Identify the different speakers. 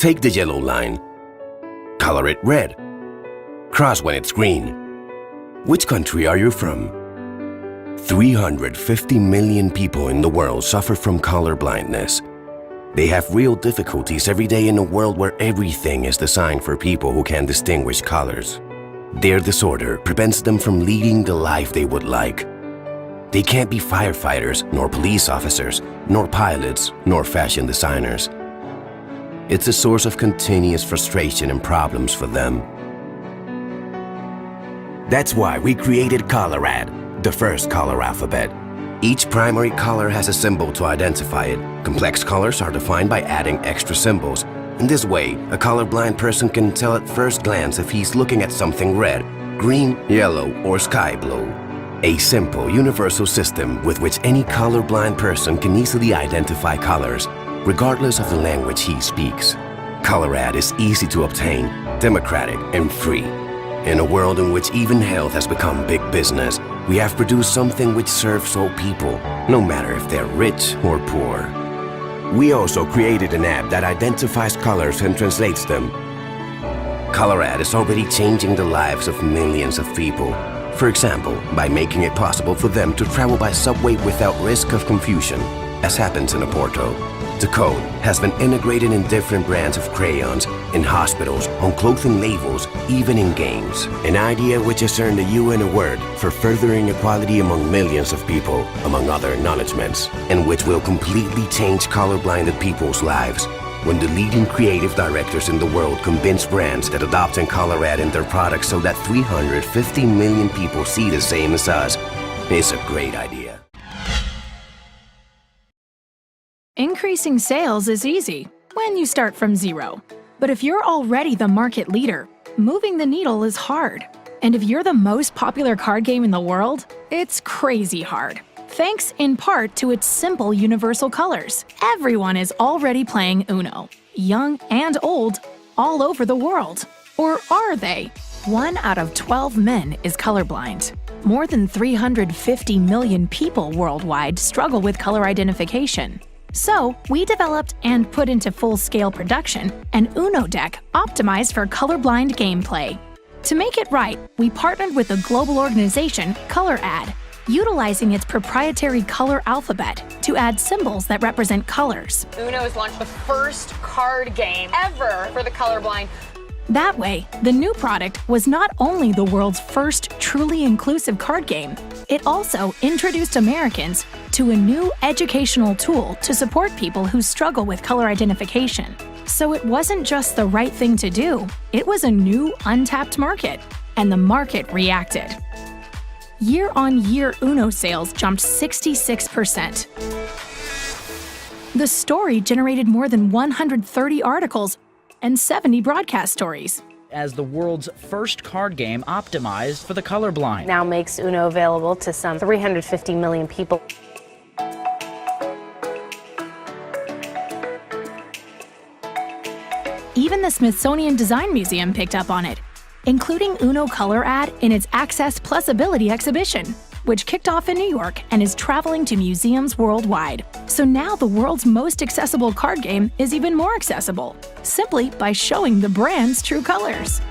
Speaker 1: Take the yellow line. Color it red. Cross when it's green. Which country are you from? 350 million people in the world suffer from color blindness. They have real difficulties every day in a world where everything is designed for people who can distinguish colors. Their disorder prevents them from leading the life they would like. They can't be firefighters, nor police officers, nor pilots, nor fashion designers. It's a source of continuous frustration and problems for them. That's why we created ColorADD, the first color alphabet. Each primary color has a symbol to identify it. Complex colors are defined by adding extra symbols. In this way, a colorblind person can tell at first glance if he's looking at something red, green, yellow, or sky blue. A simple, universal system with which any colorblind person can easily identify colors, regardless of the language he speaks. ColorADD is easy to obtain, democratic, and free. In a world in which even health has become big business, we have produced something which serves all people, no matter if they're rich or poor. We also created an app that identifies colors and translates them. ColorADD is already changing the lives of millions of people. For example, by making it possible for them to travel by subway without risk of confusion, as happens in Oporto. The code has been integrated in different brands of crayons, in hospitals, on clothing labels, even in games. An idea which has earned a UN award for furthering equality among millions of people, among other acknowledgements, and which will completely change colorblinded people's lives. When the leading creative directors in the world convince brands that adopting ColorADD in their products so that 350 million people see the same as us, it's a great idea.
Speaker 2: Increasing sales is easy when you start from zero. But if you're already the market leader, moving the needle is hard. And if you're the most popular card game in the world, it's crazy hard. Thanks in part to its simple universal colors. Everyone is already playing Uno, young and old, all over the world. Or are they? 1 out of 12 men is colorblind. More than 350 million people worldwide struggle with color identification. So, we developed and put into full-scale production an Uno deck optimized for colorblind gameplay. To make it right, we partnered with the global organization ColorADD, utilizing its proprietary color alphabet to add symbols that represent colors.
Speaker 3: Uno has launched the first card game ever for the colorblind.
Speaker 2: That way, the new product was not only the world's first truly inclusive card game, it also introduced Americans to a new educational tool to support people who struggle with color identification. So it wasn't just the right thing to do, it was a new, untapped market, and the market reacted. Year-on-year Uno sales jumped 66%. The story generated more than 130 articles and 70 broadcast stories.
Speaker 4: As the world's first card game optimized for the colorblind.
Speaker 5: Now makes Uno available to some 350 million people.
Speaker 2: Even the Smithsonian Design Museum picked up on it, including Uno ColorADD in its Access Plus Ability exhibition, which kicked off in New York and is traveling to museums worldwide. So now the world's most accessible card game is even more accessible, simply by showing the brand's true colors.